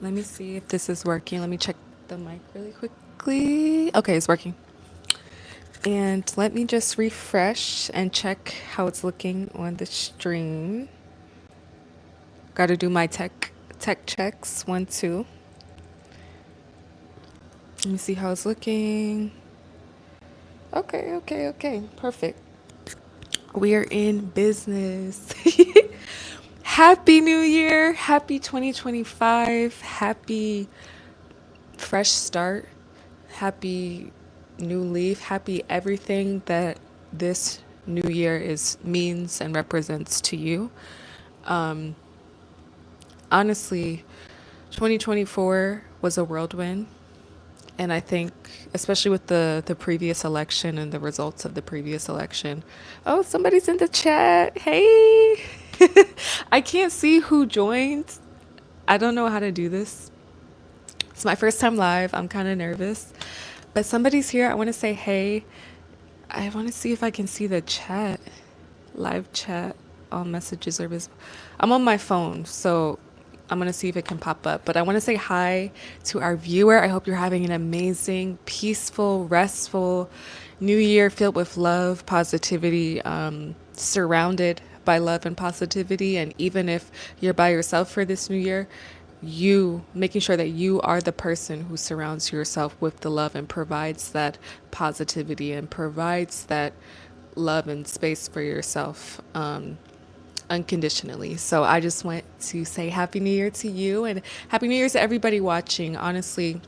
Let me see if this is working. Let me check the mic really quickly. Okay, it's working. And let me just refresh and check how it's looking on the stream. Got to do my tech checks. 1, 2. Let me see how it's looking. Okay. Perfect. We are in business. Happy New Year. Happy 2025. Happy fresh start. Happy new leaf. Happy everything that this new year is means and represents to you. Um, Honestly, 2024 was a whirlwind. And I think, especially with the previous election and the results of the previous election. Oh, somebody's in the chat. Hey. I can't see who joined. I don't know how to do this. It's my first time live. I'm kind of nervous. But somebody's here. I want to say hey. I want to see if I can see the chat. Live chat. All messages are visible. I'm on my phone, so I'm going to see if it can pop up. But I want to say hi to our viewer. I hope you're having an amazing, peaceful, restful new year filled with love, positivity, surrounded by love and positivity. And even if you're by yourself for this new year, you making sure that you are the person who surrounds yourself with the love and provides that positivity and provides that love and space for yourself unconditionally. So I just want to say Happy New Year to you and Happy New Year to everybody watching. Honestly,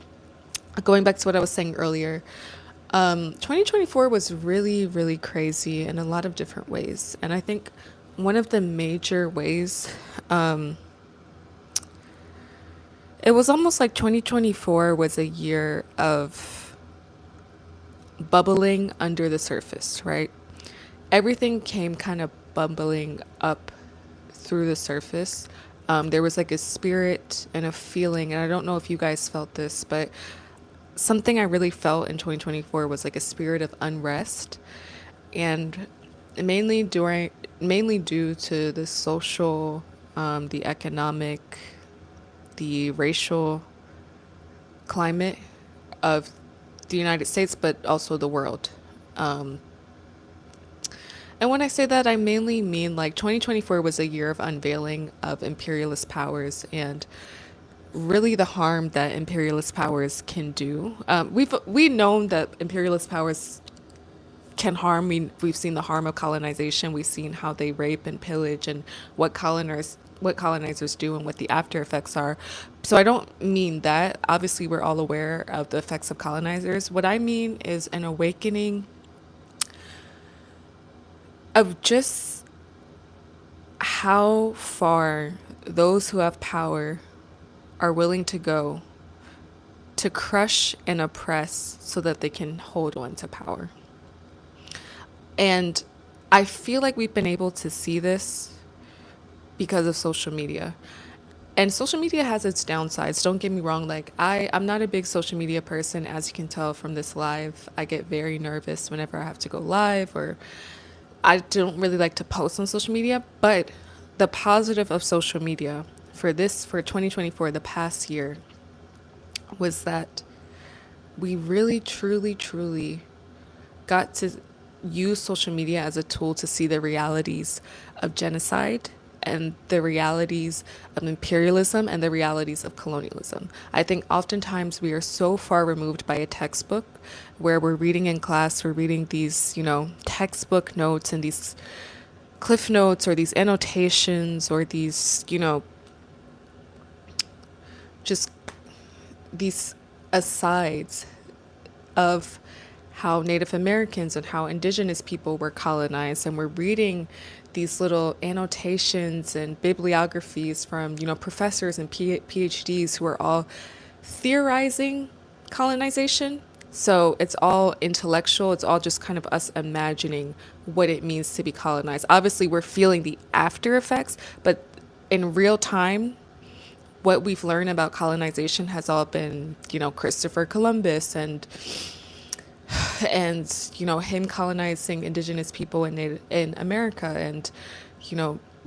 going back to what I was saying earlier, 2024 was really, really crazy in a lot of different ways. And I think one of the major ways, it was almost like 2024 was a year of bubbling under the surface, right? Everything came kind of bubbling up through the surface. There was like a spirit and a feeling, and I don't know if you guys felt this, but something I really felt in 2024 was like a spirit of unrest, and mainly due to the social, the economic, the racial climate of the United States, but also the world. Um, and when I say that, I mainly mean like 2024 was a year of unveiling of imperialist powers and really the harm that imperialist powers can do. We known that imperialist powers can harm. We've seen the harm of colonization. We've seen how they rape and pillage and what colonizers do and what the after effects are. So I don't mean that. Obviously, we're all aware of the effects of colonizers. What I mean is an awakening of just how far those who have power are willing to go to crush and oppress so that they can hold on to power. And I feel like we've been able to see this because of social media. And social media has its downsides. Don't get me wrong. Like I'm not a big social media person, as you can tell from this live. I get very nervous whenever I have to go live, or I don't really like to post on social media. But the positive of social media for 2024, the past year, was that we really, truly, truly got to use social media as a tool to see the realities of genocide and the realities of imperialism and the realities of colonialism. I think oftentimes we are so far removed by a textbook where we're reading in class, we're reading these, textbook notes and these cliff notes or these annotations or these, just these asides of how Native Americans and how indigenous people were colonized, and we're reading these little annotations and bibliographies from professors and PhDs who are all theorizing colonization. So it's all intellectual. It's all just kind of us imagining what it means to be colonized. Obviously, we're feeling the after effects, but in real time, what we've learned about colonization has all been, Christopher Columbus and him colonizing indigenous people in America, and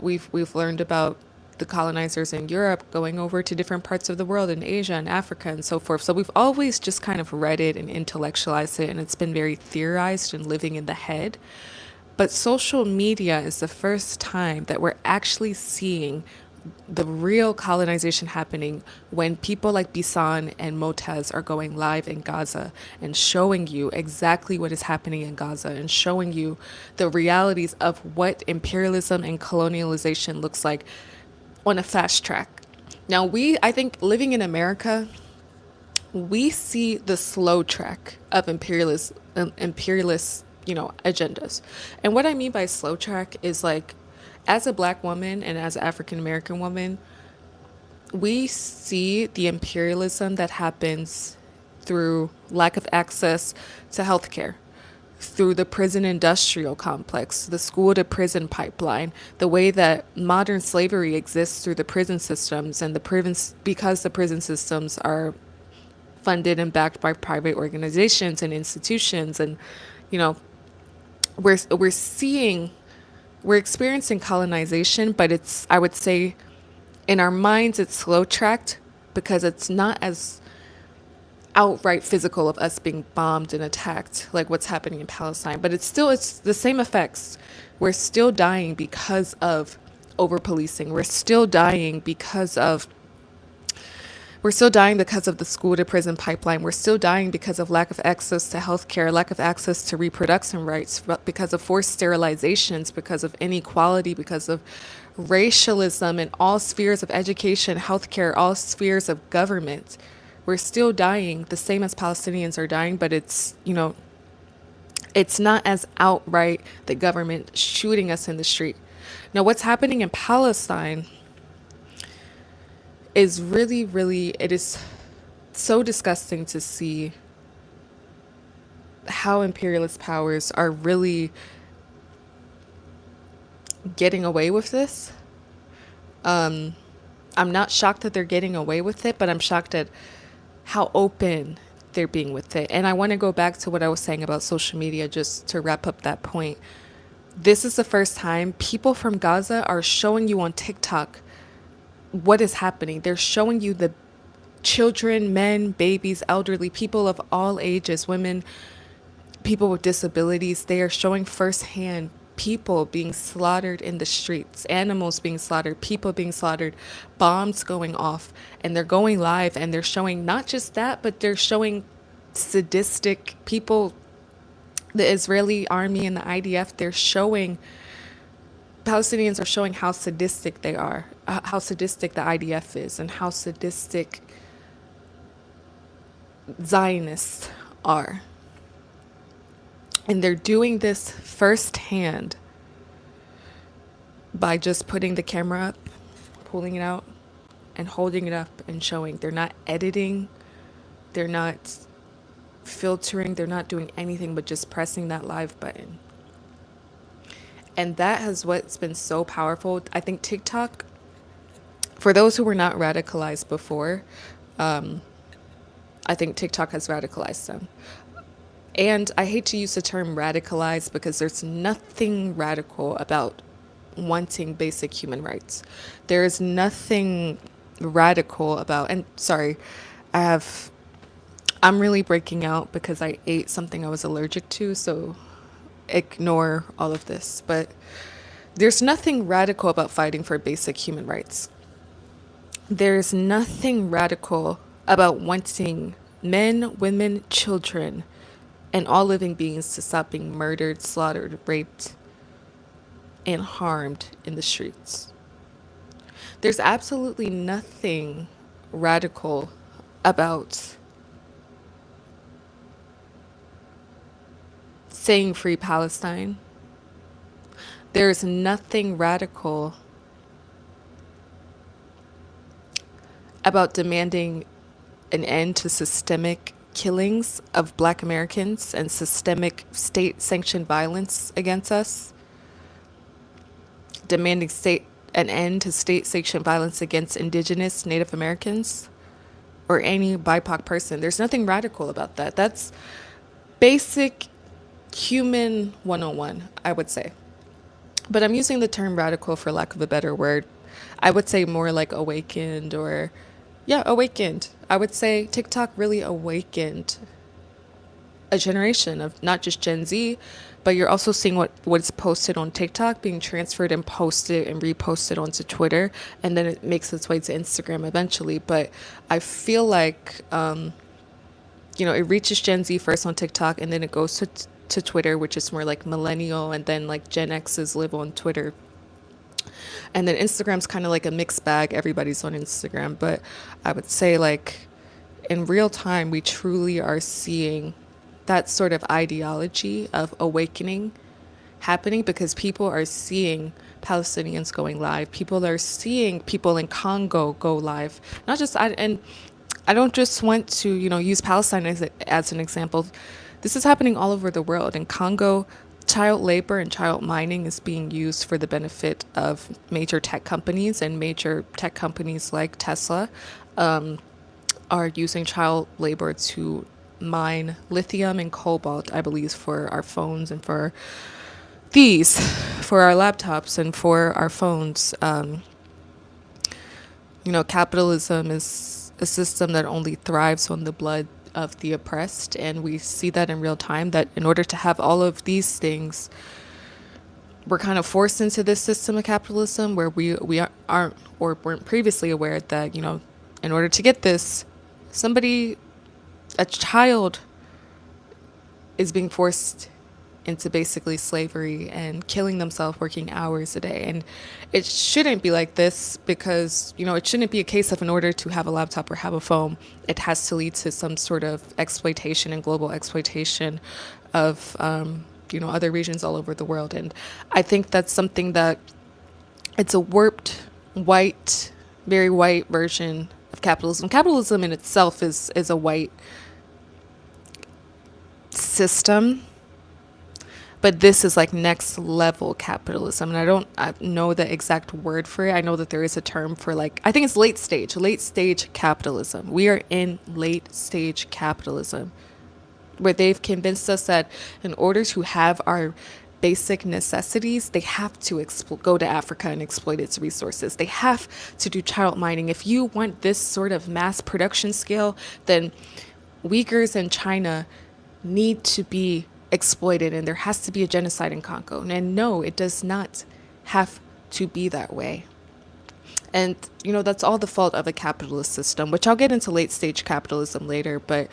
we've learned about the colonizers in Europe going over to different parts of the world in Asia and Africa and so forth. So we've always just kind of read it and intellectualized it, and it's been very theorized and living in the head. But social media is the first time that we're actually seeing the real colonization happening when people like Bisan and Motez are going live in Gaza and showing you exactly what is happening in Gaza and showing you the realities of what imperialism and colonialization looks like on a fast track. Now, I think living in America, we see the slow track of imperialist, agendas. And what I mean by slow track is like, as a black woman and as an African American woman, we see the imperialism that happens through lack of access to healthcare, through the prison industrial complex, the school to prison pipeline, the way that modern slavery exists through the prison systems, and because the prison systems are funded and backed by private organizations and institutions, and you know we're seeing we're experiencing colonization, but it's, I would say, in our minds it's slow tracked because it's not as outright physical of us being bombed and attacked like what's happening in Palestine, but it's the same effects. We're still dying because of over policing. We're still dying because of the school to prison pipeline. We're still dying because of lack of access to healthcare, lack of access to reproduction rights, because of forced sterilizations, because of inequality, because of racialism in all spheres of education, healthcare, all spheres of government. We're still dying the same as Palestinians are dying, but it's not as outright the government shooting us in the street. Now, what's happening in Palestine is really, really, it is so disgusting to see how imperialist powers are really getting away with this. I'm not shocked that they're getting away with it, but I'm shocked at how open they're being with it. And I want to go back to what I was saying about social media just to wrap up that point. This is the first time people from Gaza are showing you on TikTok what is happening. They're showing you the children, men, babies, elderly, people of all ages, women, people with disabilities. They are showing firsthand people being slaughtered in the streets, animals being slaughtered, people being slaughtered, bombs going off, and they're going live and they're showing not just that, but they're showing sadistic people, the Israeli army and the IDF, Palestinians are showing how sadistic they are, how sadistic the IDF is, and how sadistic Zionists are. And they're doing this firsthand by just putting the camera up, pulling it out, and holding it up and showing. They're not editing, they're not filtering, they're not doing anything but just pressing that live button. And that has what's been so powerful. I think TikTok, for those who were not radicalized before, I think TikTok has radicalized them. And I hate to use the term radicalized because there's nothing radical about wanting basic human rights. There is nothing radical about, and sorry, I'm really breaking out because I ate something I was allergic to, so ignore all of this. But there's nothing radical about fighting for basic human rights. There's nothing radical about wanting men, women, children, and all living beings to stop being murdered, slaughtered, raped, and harmed in the streets. There's absolutely nothing radical about saying free Palestine. There's nothing radical about demanding an end to systemic killings of Black Americans and systemic state-sanctioned violence against us. Demanding an end to state-sanctioned violence against Indigenous, Native Americans, or any BIPOC person. There's nothing radical about that. That's basic human 101, I would say. But I'm using the term radical for lack of a better word I would say more like awakened, or yeah, awakened. I would say TikTok really awakened a generation of not just Gen Z, but you're also seeing what's posted on TikTok being transferred and posted and reposted onto Twitter, and then it makes its way to Instagram eventually. But I feel like it reaches Gen Z first on TikTok, and then it goes to Twitter, which is more like millennial, and then like Gen X's live on Twitter. And then Instagram's kind of like a mixed bag. Everybody's on Instagram, but I would say like in real time, we truly are seeing that sort of ideology of awakening happening, because people are seeing Palestinians going live. People are seeing people in Congo go live. Not just and I don't just want to use Palestine as an example. This is happening all over the world. In Congo, child labor and child mining is being used for the benefit of major tech companies, and major tech companies like Tesla are using child labor to mine lithium and cobalt, I believe, for our phones and for for our laptops and for our phones. Capitalism is a system that only thrives on the blood of the oppressed, and we see that in real time, that in order to have all of these things, we're kind of forced into this system of capitalism where we aren't, or weren't previously aware that, in order to get this, a child is being forced into basically slavery and killing themselves working hours a day. And it shouldn't be like this, because, it shouldn't be a case of in order to have a laptop or have a phone, it has to lead to some sort of exploitation and global exploitation of, other regions all over the world. And I think that's something that it's a warped, white, very white version of capitalism. Capitalism in itself is a white system, but this is like next level capitalism. And I know the exact word for it. I know that there is a term for, like, I think it's late stage capitalism. We are in late stage capitalism, where they've convinced us that in order to have our basic necessities, they have to go to Africa and exploit its resources. They have to do child mining. If you want this sort of mass production scale, then Uyghurs in China need to be exploited, and there has to be a genocide in Congo. And no, it does not have to be that way. And, that's all the fault of a capitalist system, which I'll get into late stage capitalism later. But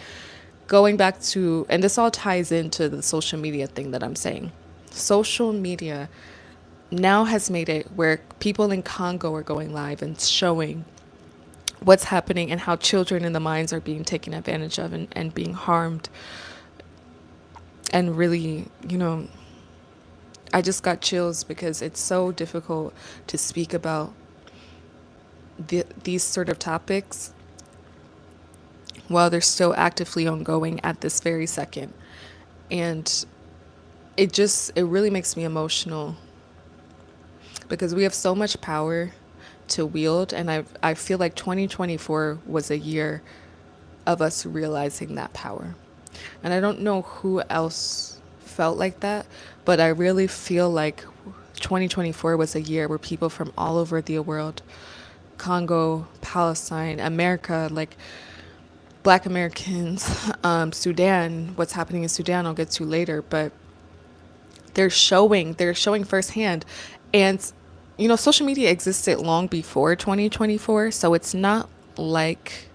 going back to, and this all ties into the social media thing that I'm saying. Social media now has made it where people in Congo are going live and showing what's happening and how children in the mines are being taken advantage of and being harmed. And really, I just got chills, because it's so difficult to speak about these sort of topics while they're still actively ongoing at this very second. And it really makes me emotional, because we have so much power to wield. And I feel like 2024 was a year of us realizing that power. And I don't know who else felt like that, but I really feel like 2024 was a year where people from all over the world, Congo, Palestine, America, like Black Americans, Sudan, what's happening in Sudan, I'll get to later, but they're showing firsthand. And, social media existed long before 2024, so it's not like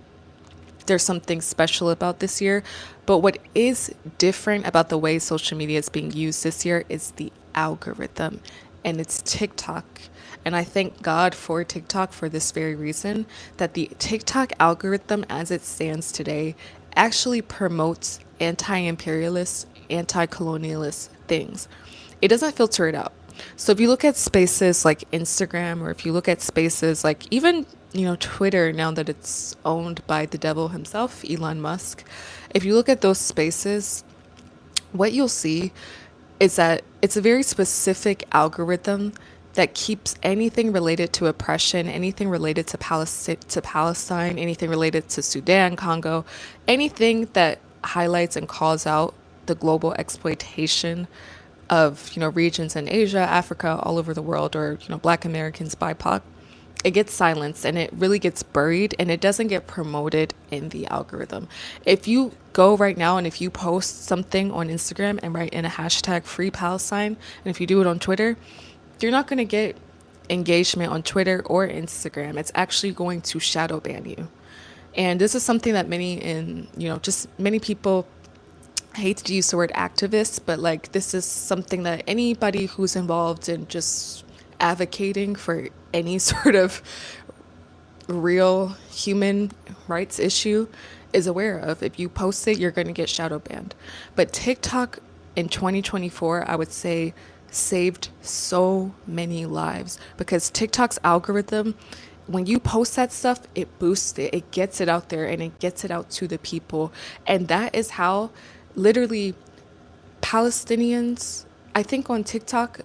there's something special about this year. But what is different about the way social media is being used this year is the algorithm, and it's TikTok. And I thank God for TikTok for this very reason, that the TikTok algorithm as it stands today actually promotes anti-imperialist, anti-colonialist things. It doesn't filter it out. So if you look at spaces like Instagram, or if you look at spaces like even, Twitter, now that it's owned by the devil himself, Elon Musk, if you look at those spaces, what you'll see is that it's a very specific algorithm that keeps anything related to oppression, anything related to Palestine, anything related to Sudan, Congo, anything that highlights and calls out the global exploitation of, regions in Asia, Africa, all over the world, or, Black Americans, BIPOC. it gets silenced and it really gets buried and it doesn't get promoted in the algorithm. If you go right now and if you post something on Instagram and write in a hashtag free Palestine, and if you do it on Twitter, you're not going to get engagement on Twitter or Instagram. It's actually going to shadow ban you. And this is something that just many people, I hate to use the word activists, but like this is something that anybody who's involved in just advocating for any sort of real human rights issue is aware of. If you post it, you're going to get shadow banned. But TikTok in 2024, I would say, saved so many lives because TikTok's algorithm, when you post that stuff, it boosts it, it gets it out there and it gets it out to the people. And that is how literally Palestinians, I think on TikTok,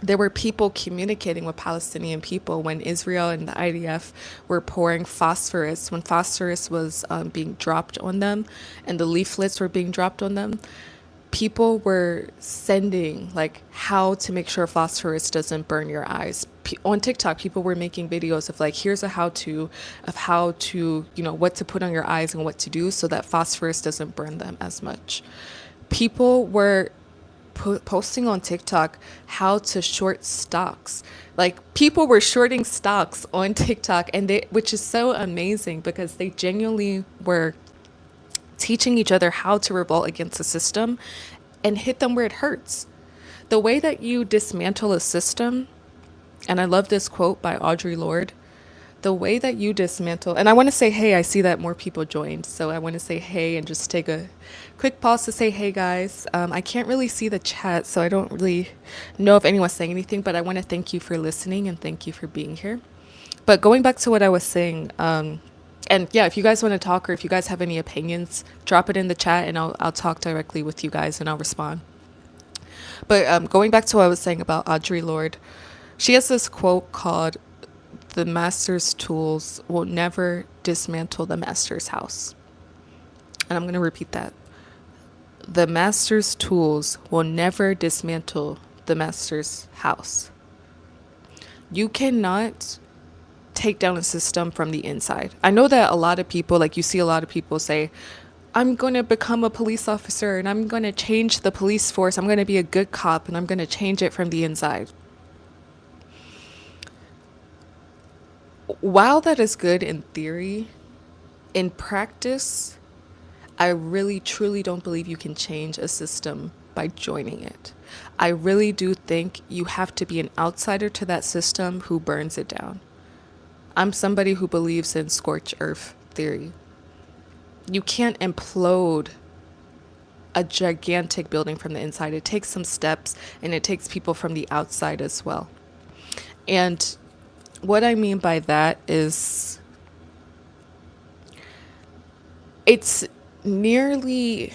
there were people communicating with Palestinian people when Israel and the IDF were pouring phosphorus, when phosphorus was being dropped on them and the leaflets were being dropped on them. People were sending like how to make sure phosphorus doesn't burn your eyes. On TikTok, people were making videos of like, here's a how-to of how to, what to put on your eyes and what to do so that phosphorus doesn't burn them as much. People were posting on TikTok how to short stocks. Like people were shorting stocks on TikTok which is so amazing because they genuinely were teaching each other how to revolt against the system and hit them where it hurts. The way that you dismantle a system, and I love this quote by Audre Lorde, the way that you dismantle, and I want to say, hey, I see that more people joined. So I want to say, hey, and just take a quick pause to say, hey, guys. I can't really see the chat, so I don't really know if anyone's saying anything, but I want to thank you for listening and thank you for being here. But going back to what I was saying, and yeah, if you guys want to talk or if you guys have any opinions, drop it in the chat and I'll talk directly with you guys and I'll respond. But going back to what I was saying about Audre Lorde, she has this quote called, "The master's tools will never dismantle the master's house." And I'm going to repeat that. The master's tools will never dismantle the master's house. You cannot take down a system from the inside. I know that a lot of people, like you see a lot of people say, I'm going to become a police officer and I'm going to change the police force. I'm going to be a good cop and I'm going to change it from the inside. While that is good in theory, in practice, I really truly don't believe you can change a system by joining it. I really do think you have to be an outsider to that system who burns it down. I'm somebody who believes in scorched earth theory. You can't implode a gigantic building from the inside. It takes some steps and it takes people from the outside as well. And what I mean by that is it's nearly,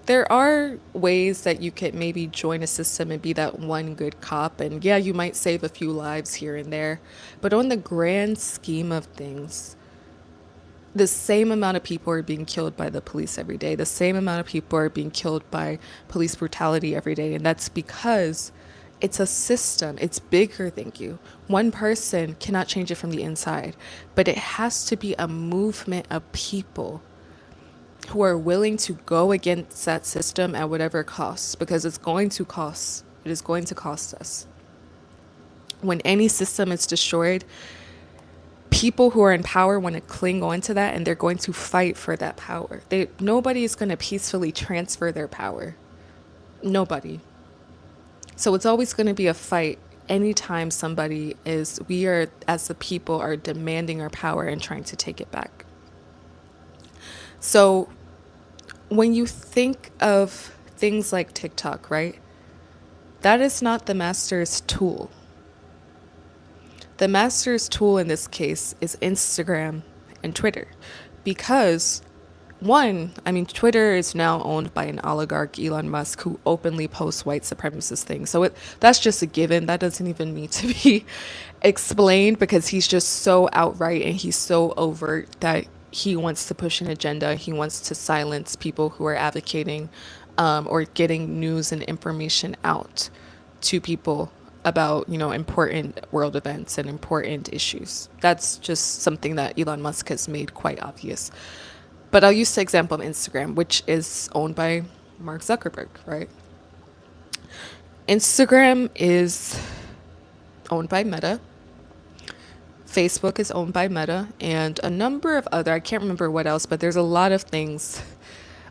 there are ways that you could maybe join a system and be that one good cop. And yeah, you might save a few lives here and there. But on the grand scheme of things, the same amount of people are being killed by the police every day. The same amount of people are being killed by police brutality every day. And that's because it's a system. It's bigger than you. One person cannot change it from the inside. But it has to be a movement of people who are willing to go against that system at whatever costs, because it's going to cost. It is going to cost us. When any system is destroyed, people who are in power want to cling on to that and they're going to fight for that power. Nobody is going to peacefully transfer their power. Nobody. So it's always going to be a fight anytime we are, as the people, are demanding our power and trying to take it back. So when you think of things like TikTok, right? That is not the master's tool. The master's tool in this case is Instagram and Twitter. Because Twitter is now owned by an oligarch, Elon Musk, who openly posts white supremacist things. So that's just a given. That doesn't even need to be explained because he's just so outright and he's so overt that he wants to push an agenda. He wants to silence people who are advocating or getting news and information out to people about, important world events and important issues. That's just something that Elon Musk has made quite obvious. But I'll use the example of Instagram, which is owned by Mark Zuckerberg, right? Instagram is owned by Meta. Facebook is owned by Meta, and a number of other, I can't remember what else, but there's a lot of things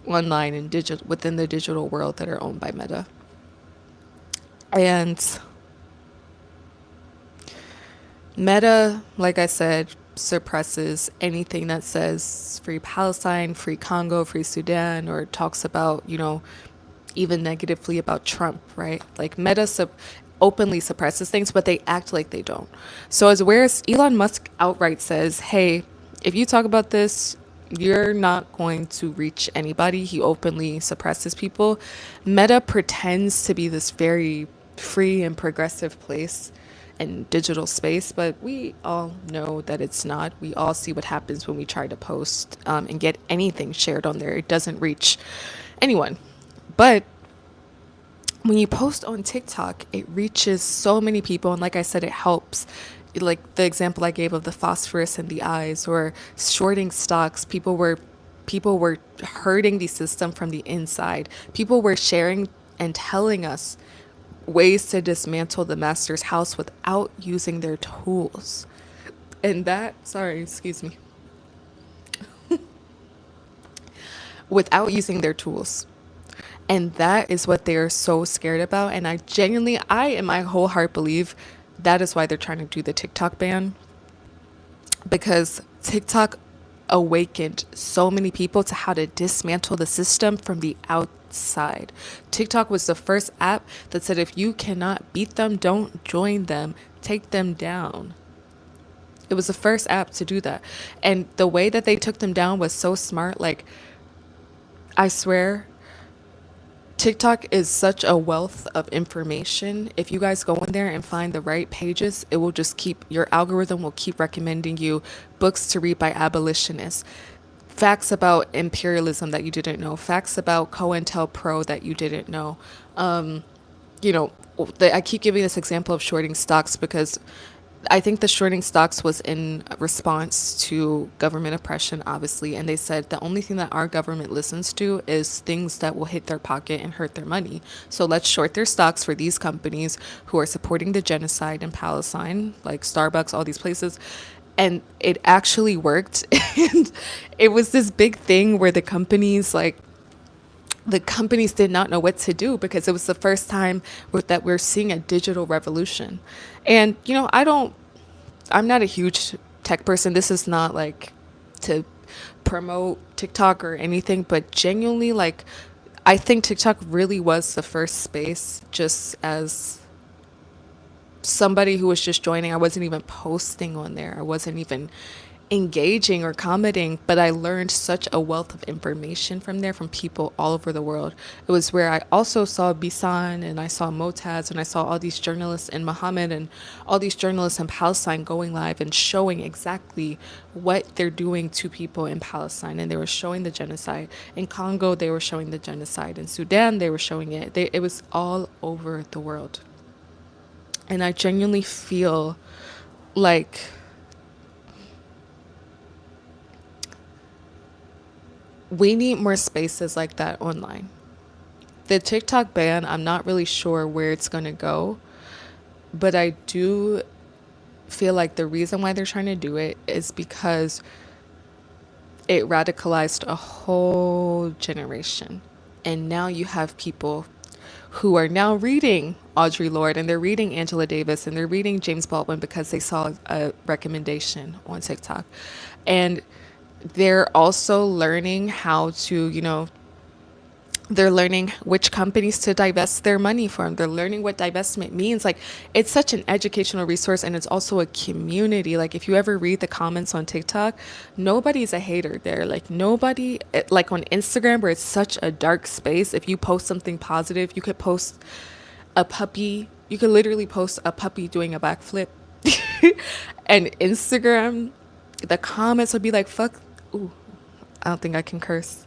online and digital within the digital world that are owned by Meta. And Meta, like I said, suppresses anything that says free Palestine, free Congo, free Sudan, or talks about, even negatively about Trump, right? Like Meta openly suppresses things, but they act like they don't. So as whereas Elon Musk outright says, hey, if you talk about this, you're not going to reach anybody. He openly suppresses people. Meta pretends to be this very free and progressive place and digital space, but we all know that it's not. We all see what happens when we try to post and get anything shared on there. It doesn't reach anyone. But when you post on TikTok, it reaches so many people. And like I said, it helps. Like the example I gave of the phosphorus in the eyes or shorting stocks, people were hurting the system from the inside. People were sharing and telling us ways to dismantle the master's house without using their tools. And that, sorry, excuse me, without using their tools. And that is what they're so scared about. And I in my whole heart believe that is why they're trying to do the TikTok ban, because TikTok awakened so many people to how to dismantle the system from the outside. TikTok was the first app that said if you cannot beat them, don't join them, take them down. It was the first app to do that. And the way that they took them down was so smart. Like, I swear, TikTok is such a wealth of information. If you guys go in there and find the right pages, it will just your algorithm will keep recommending you books to read by abolitionists, facts about imperialism that you didn't know, facts about COINTELPRO that you didn't know. You know, I keep giving this example of shorting stocks because I think the shorting stocks was in response to government oppression, obviously. And they said the only thing that our government listens to is things that will hit their pocket and hurt their money. So let's short their stocks for these companies who are supporting the genocide in Palestine, like Starbucks, all these places. And it actually worked. And it was this big thing where the companies did not know what to do because it was the first time that we're seeing a digital revolution. And, I'm not a huge tech person. This is not like to promote TikTok or anything, but genuinely, like, I think TikTok really was the first space, just as somebody who was just joining. I wasn't even posting on there. I wasn't even engaging or commenting, but I learned such a wealth of information from there from people all over the world. It was where I also saw Bisan and I saw Motaz and I saw all these journalists and Muhammad and all these journalists in Palestine going live and showing exactly what they're doing to people in Palestine. And they were showing the genocide. In Congo, they were showing the genocide. In Sudan, they were showing it. It was all over the world. And I genuinely feel like we need more spaces like that online. The TikTok ban, I'm not really sure where it's going to go, but I do feel like the reason why they're trying to do it is because it radicalized a whole generation. And now you have people who are now reading Audre Lorde and they're reading Angela Davis and they're reading James Baldwin because they saw a recommendation on TikTok. And they're also learning how to, they're learning which companies to divest their money from. They're learning what divestment means. Like, it's such an educational resource and it's also a community. Like, if you ever read the comments on TikTok, nobody's a hater there. Like, nobody, like on Instagram where it's such a dark space, if you post something positive, you could post a puppy. You could literally post a puppy doing a backflip. And Instagram, the comments would be like, fuck. Ooh, I don't think I can curse.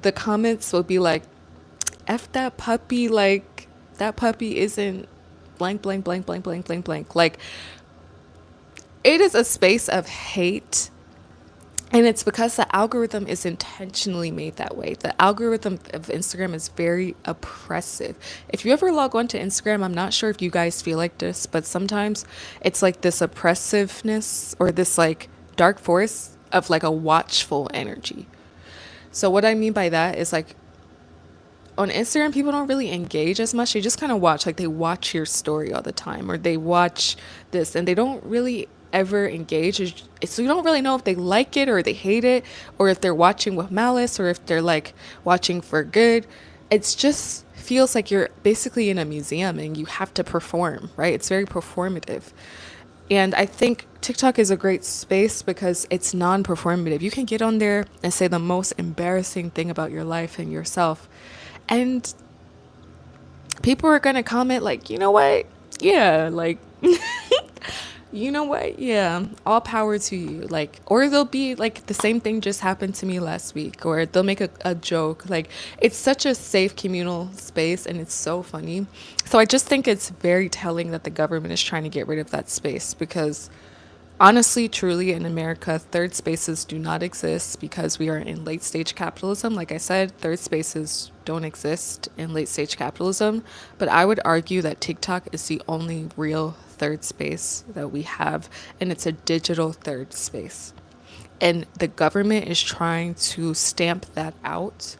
The comments will be like, F that puppy, like, that puppy isn't blank, blank, blank, blank, blank, blank, blank. Like, it is a space of hate. And it's because the algorithm is intentionally made that way. The algorithm of Instagram is very oppressive. If you ever log on to Instagram, I'm not sure if you guys feel like this, but sometimes it's like this oppressiveness or this like dark force of like a watchful energy. So what I mean by that is like on Instagram, people don't really engage as much. They just kind of watch, like they watch your story all the time, or they watch this, and they don't really ever engage. So you don't really know if they like it or they hate it, or if they're watching with malice, or if they're like watching for good. It's just feels like you're basically in a museum and you have to perform, right? It's very performative. And I think TikTok is a great space because it's non performative. You can get on there and say the most embarrassing thing about your life and yourself. And people are going to comment, like, you know what? Yeah, like, you know what? Yeah, all power to you. Like, or they'll be like, the same thing just happened to me last week, or they'll make a joke. Like, it's such a safe communal space and it's so funny. So I just think it's very telling that the government is trying to get rid of that space because honestly, truly, in America, third spaces do not exist because we are in late stage capitalism. Like I said, third spaces don't exist in late stage capitalism. But I would argue that TikTok is the only real third space that we have, and it's a digital third space. And the government is trying to stamp that out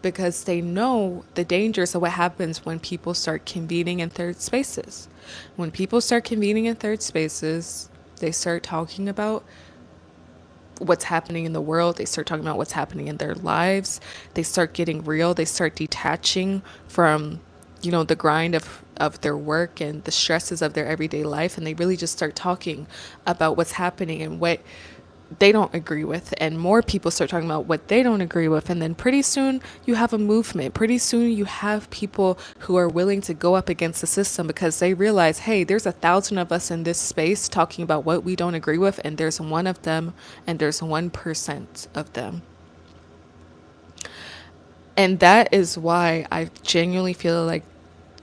because they know the dangers of what happens when people start convening in third spaces. When people start convening in third spaces, they start talking about what's happening in the world. They start talking about what's happening in their lives. They start getting real. They start detaching from, the grind of their work and the stresses of their everyday life. And they really just start talking about what's happening and what they don't agree with, and more people start talking about what they don't agree with, and then pretty soon you have a movement. Pretty soon you have people who are willing to go up against the system because they realize, hey, there's 1,000 of us in this space talking about what we don't agree with, and there's one of them, and there's 1% of them. And that is why I genuinely feel like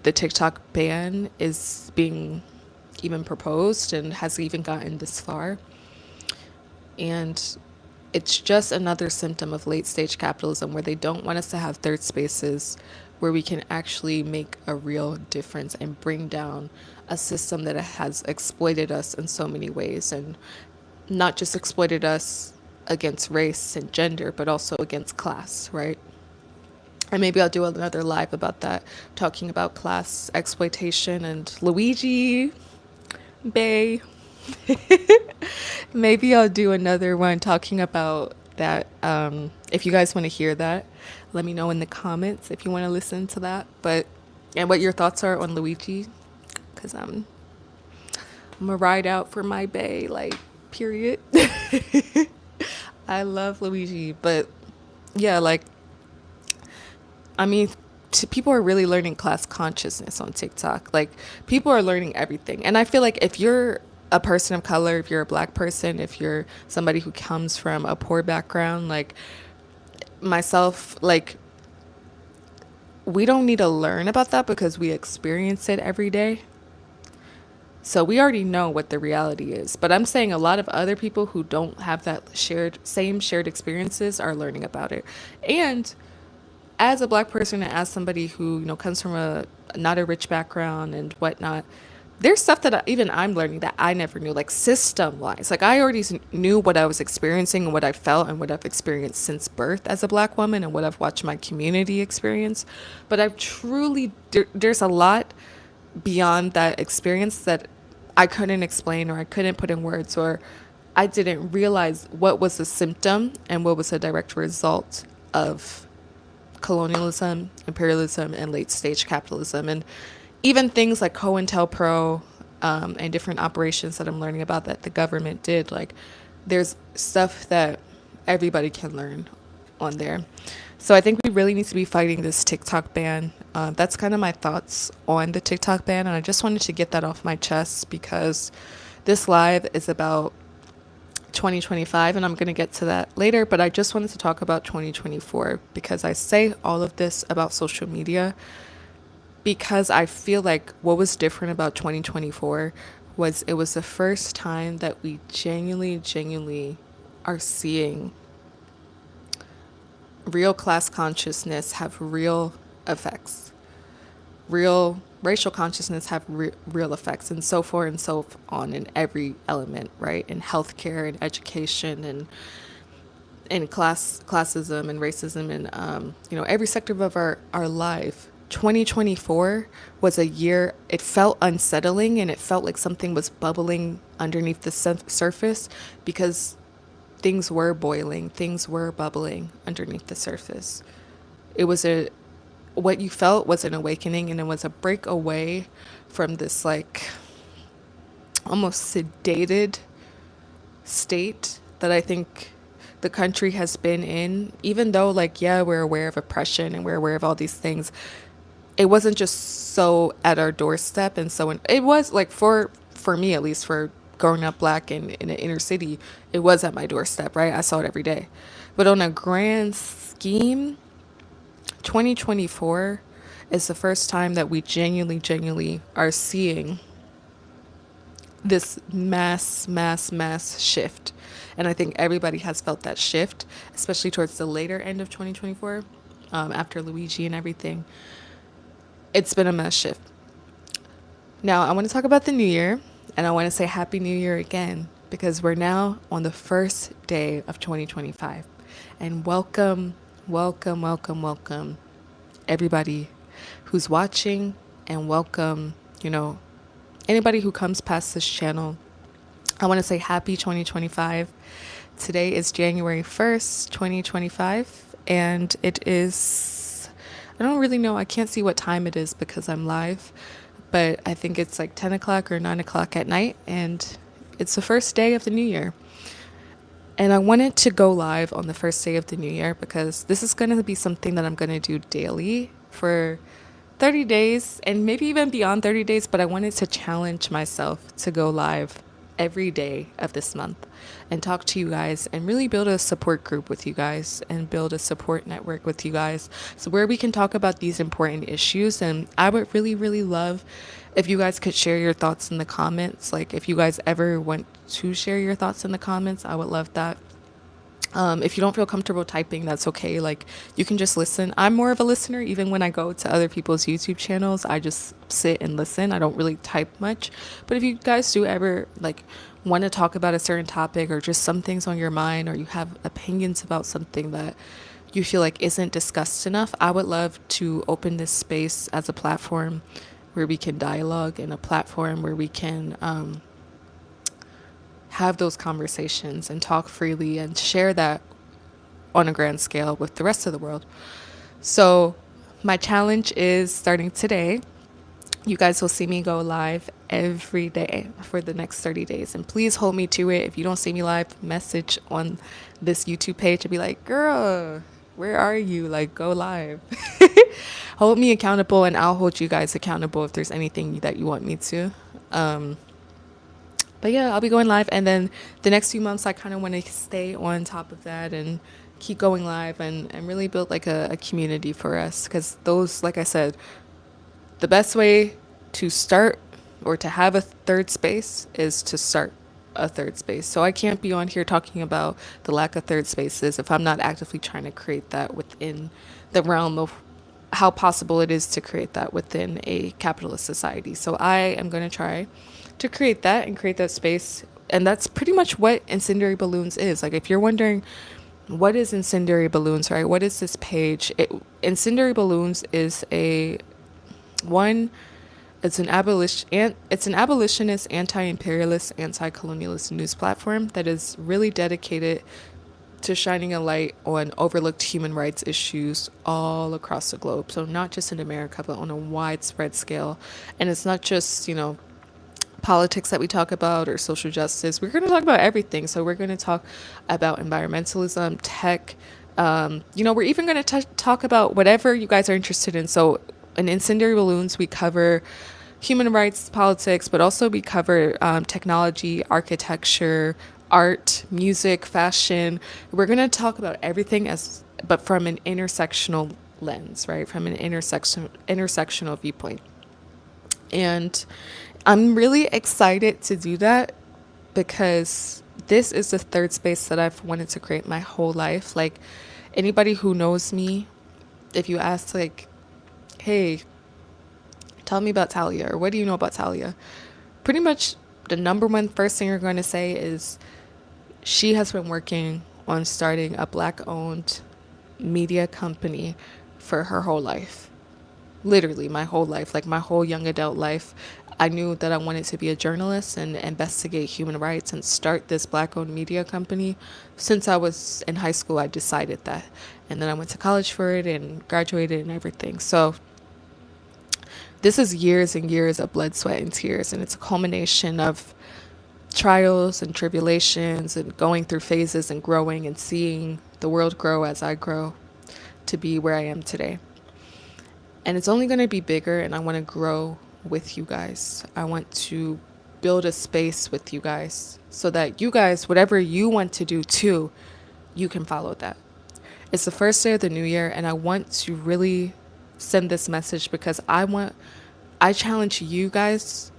the TikTok ban is being even proposed and has even gotten this far. And it's just another symptom of late stage capitalism where they don't want us to have third spaces where we can actually make a real difference and bring down a system that has exploited us in so many ways, and not just exploited us against race and gender, but also against class, right? And maybe I'll do another live about that, talking about class exploitation and Luigi Bay. Maybe I'll do another one talking about that. If you guys want to hear that, let me know in the comments if you want to listen to that. But and what your thoughts are on Luigi, because I'm gonna ride out for my bay, like, period. I love Luigi, but yeah, like, I mean, people are really learning class consciousness on TikTok. Like, people are learning everything. And I feel like if you're a person of color, if you're a black person, if you're somebody who comes from a poor background, like myself, like, we don't need to learn about that because we experience it every day. So we already know what the reality is. But I'm saying a lot of other people who don't have that shared experiences are learning about it. And as a black person and as somebody who, comes from a not a rich background and whatnot, there's stuff that even I'm learning that I never knew, like system wise. Like, I already knew what I was experiencing and what I felt and what I've experienced since birth as a black woman and what I've watched my community experience. But I've truly, there's a lot beyond that experience that I couldn't explain, or I couldn't put in words, or I didn't realize what was the symptom and what was a direct result of colonialism, imperialism, and late stage capitalism. And even things like COINTELPRO, and different operations that I'm learning about that the government did, like, there's stuff that everybody can learn on there. So I think we really need to be fighting this TikTok ban. That's kind of my thoughts on the TikTok ban, and I just wanted to get that off my chest because this live is about 2025, and I'm going to get to that later, but I just wanted to talk about 2024 because I say all of this about social media because I feel like what was different about 2024 was it was the first time that we genuinely are seeing real class consciousness have real effects. Real racial consciousness have real effects, and so forth and so on in every element, right? In healthcare and education and in classism and racism and every sector of our life. 2024 was a year, it felt unsettling and it felt like something was bubbling underneath the surface, because things were boiling, things were bubbling underneath the surface. It was a What you felt was an awakening, and it was a break away from this like almost sedated state that I think the country has been in. Even though, like, yeah, we're aware of oppression and we're aware of all these things, it wasn't just so at our doorstep. And so it was like, for me, at least, for growing up black in an inner city, it was at my doorstep, right? I saw it every day. But on a grand scheme, 2024 is the first time that we genuinely are seeing this mass shift. And I think everybody has felt that shift, especially towards the later end of 2024, after Luigi and everything. It's been a mass shift. Now, I want to talk about the new year, and I want to say Happy New Year again, because we're now on the first day of 2025. And welcome, everybody who's watching, and welcome, anybody who comes past this channel. I want to say happy 2025. Today is January 1st, 2025, and it is, I don't really know, I can't see what time it is because I'm live, but I think it's like 10 o'clock or 9 o'clock at night, and it's the first day of the new year. And I wanted to go live on the first day of the new year because this is going to be something that I'm going to do daily for 30 days and maybe even beyond 30 days. But I wanted to challenge myself to go live every day of this month and talk to you guys and really build a support group with you guys and build a support network with you guys, so where we can talk about these important issues. And I would really love if you guys could share your thoughts in the comments. Like, if you guys ever want to share your thoughts in the comments, I would love that. If you don't feel comfortable typing, that's okay. Like, you can just listen. I'm more of a listener. Even when I go to other people's YouTube channels, I just sit and listen. I don't really type much. But if you guys do ever like want to talk about a certain topic, or just some things on your mind, or you have opinions about something that you feel like isn't discussed enough, I would love to open this space as a platform where we can dialogue, and a platform where we can have those conversations and talk freely and share that on a grand scale with the rest of the world. So my challenge is starting today. You guys will see me go live every day for the next 30 days. And please hold me to it. If you don't see me live, message on this YouTube page and be like, girl, where are you? Like, go live. Hold me accountable, and I'll hold you guys accountable if there's anything that you want me to. But yeah, I'll be going live. And then the next few months, I kind of want to stay on top of that and keep going live and really build like a community for us. Because those, like I said, the best way to start or to have a third space is to start a third space. So I can't be on here talking about the lack of third spaces if I'm not actively trying to create that within the realm of how possible it is to create that within a capitalist society. So I am going to try to create that and create that space. And that's pretty much what Incendiary Balloons is. Like, if you're wondering, what is Incendiary Balloons, right? What is this page? Incendiary Balloons is it's an abolitionist, anti-imperialist, anti-colonialist news platform that is really dedicated to shining a light on overlooked human rights issues all across the globe. So not just in America, but on a widespread scale. And it's not just, politics that we talk about or social justice. We're going to talk about everything. So we're going to talk about environmentalism, tech. We're even going to talk about whatever you guys are interested in. So in Incendiary Balloons, we cover human rights, politics, but also we cover technology, architecture, art, music, fashion. We're going to talk about everything but from an intersectional lens, right? From an intersectional viewpoint. And I'm really excited to do that because this is the third space that I've wanted to create my whole life. Like anybody who knows me, if you ask like, hey, tell me about Talia, or what do you know about Talia? Pretty much the number one first thing you're going to say is she has been working on starting a black owned media company for her whole life. Literally my whole life, like my whole young adult life. I knew that I wanted to be a journalist and investigate human rights and start this black owned media company. Since I was in high school, I decided that. And then I went to college for it and graduated and everything. So this is years and years of blood, sweat, and tears. And it's a culmination of trials and tribulations and going through phases and growing and seeing the world grow as I grow to be where I am today. And it's only going to be bigger, and I want to grow with you guys. I want to build a space with you guys so that you guys, whatever you want to do too, you can follow that. It's the first day of the new year, and I want to really send this message because I challenge you guys,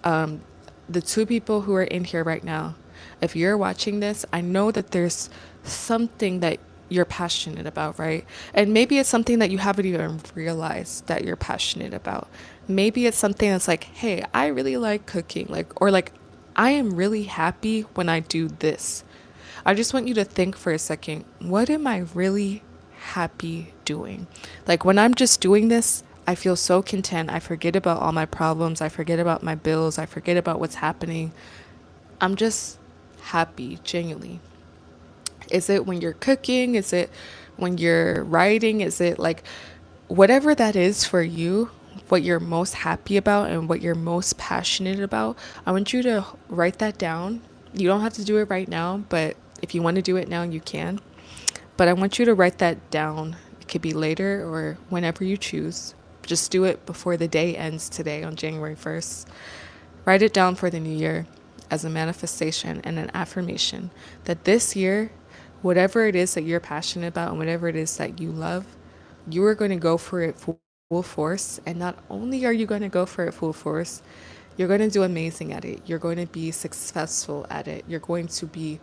the two people who are in here right now. If you're watching this, I know that there's something that you're passionate about, right? And maybe it's something that you haven't even realized that you're passionate about. Maybe it's something that's like, hey, I really like cooking, like, or like, I am really happy when I do this. I just want you to think for a second, what am I really happy doing? Like when I'm just doing this, I feel so content. I forget about all my problems. I forget about my bills. I forget about what's happening. I'm just happy, genuinely. Is it when you're cooking? Is it when you're writing? Is it like whatever that is for you, what you're most happy about and what you're most passionate about? I want you to write that down. You don't have to do it right now, but if you want to do it now, you can. But I want you to write that down. It could be later or whenever you choose. Just do it before the day ends today on January 1st. Write it down for the new year as a manifestation and an affirmation that this year, whatever it is that you're passionate about and whatever it is that you love, you are going to go for it full force. And not only are you going to go for it full force, you're going to do amazing at it. You're going to be successful at it. You're going to be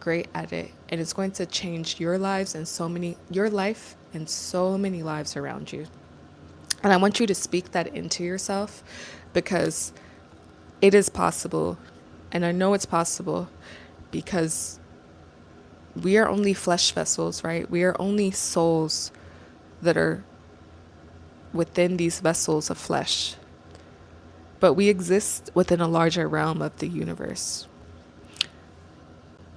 great at it. And it's going to change your lives and your life and so many lives around you. And I want you to speak that into yourself because it is possible. And I know it's possible because we are only flesh vessels, right? We are only souls that are within these vessels of flesh. But we exist within a larger realm of the universe.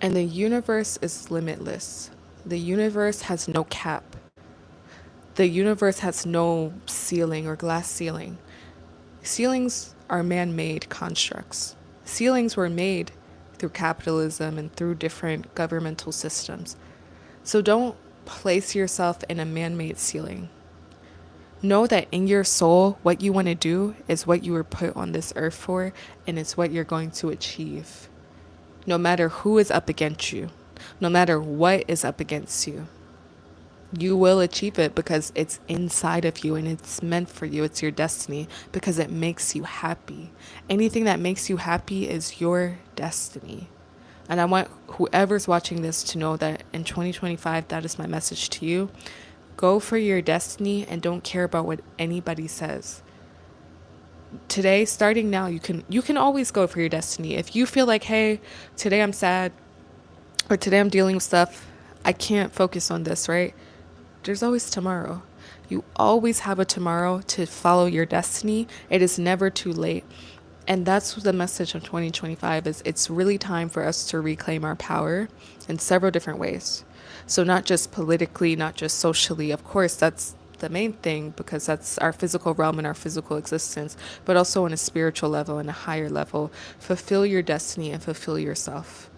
And the universe is limitless. The universe has no cap. The universe has no ceiling or glass ceiling. Ceilings are man-made constructs. Ceilings were made through capitalism and through different governmental systems. So don't place yourself in a man-made ceiling. Know that in your soul, what you want to do is what you were put on this earth for, and it's what you're going to achieve. No matter who is up against you, no matter what is up against you, you will achieve it because it's inside of you and it's meant for you. It's your destiny because it makes you happy. Anything that makes you happy is your destiny. And I want whoever's watching this to know that in 2025, that is my message to you. Go for your destiny and don't care about what anybody says. Today, starting now, you can always go for your destiny. If you feel like, hey, today I'm sad or today I'm dealing with stuff, I can't focus on this, right? There's always tomorrow. You always have a tomorrow to follow your destiny. It is never too late. And that's the message of 2025 is it's really time for us to reclaim our power in several different ways. So not just politically, not just socially. Of course, that's the main thing because that's our physical realm and our physical existence, but also on a spiritual level and a higher level. Fulfill your destiny and fulfill yourself.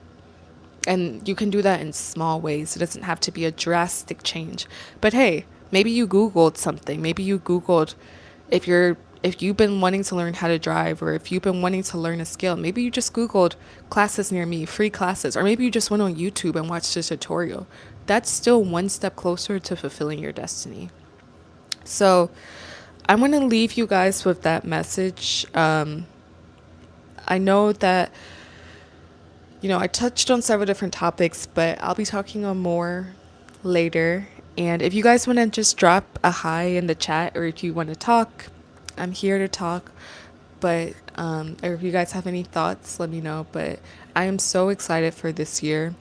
And you can do that in small ways. It doesn't have to be a drastic change. But hey, maybe you Googled something. Maybe you Googled if you've been wanting to learn how to drive or if you've been wanting to learn a skill. Maybe you just Googled classes near me, free classes, or maybe you just went on YouTube and watched a tutorial. That's still one step closer to fulfilling your destiny. So I'm going to leave you guys with that message. I know that, I touched on several different topics, but I'll be talking on more later. And if you guys want to just drop a hi in the chat, or if you want to talk, I'm here to talk. But, or if you guys have any thoughts, let me know. But I am so excited for this year.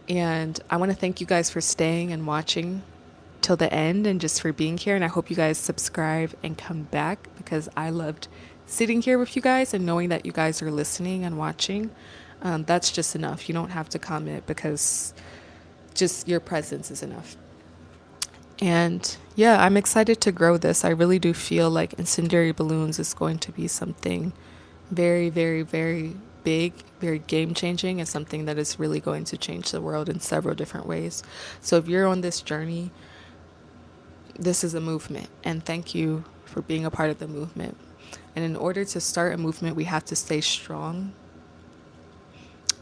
And I want to thank you guys for staying and watching till the end and just for being here. And I hope you guys subscribe and come back, because I loved sitting here with you guys and knowing that you guys are listening and watching. That's just enough. You don't have to comment, because just your presence is enough. And yeah, I'm excited to grow this. I really do feel like Incendiary Balloons is going to be something very, very, very big, very game changing, and something that is really going to change the world in several different ways. So if you're on this journey, this is a movement, and thank you for being a part of the movement. And in order to start a movement, we have to stay strong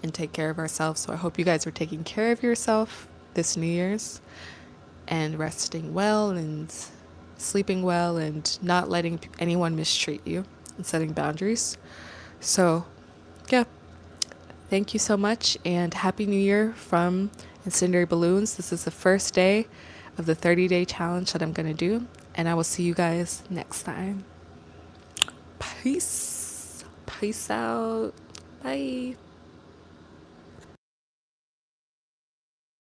and take care of ourselves. So I hope you guys are taking care of yourself this New Year's, and resting well and sleeping well and not letting anyone mistreat you, and setting boundaries. So, yeah, thank you so much, and Happy New Year from Incendiary Balloons. This is the first day of the 30-day challenge that I'm going to do, and I will see you guys next time. Peace. Peace out. Bye.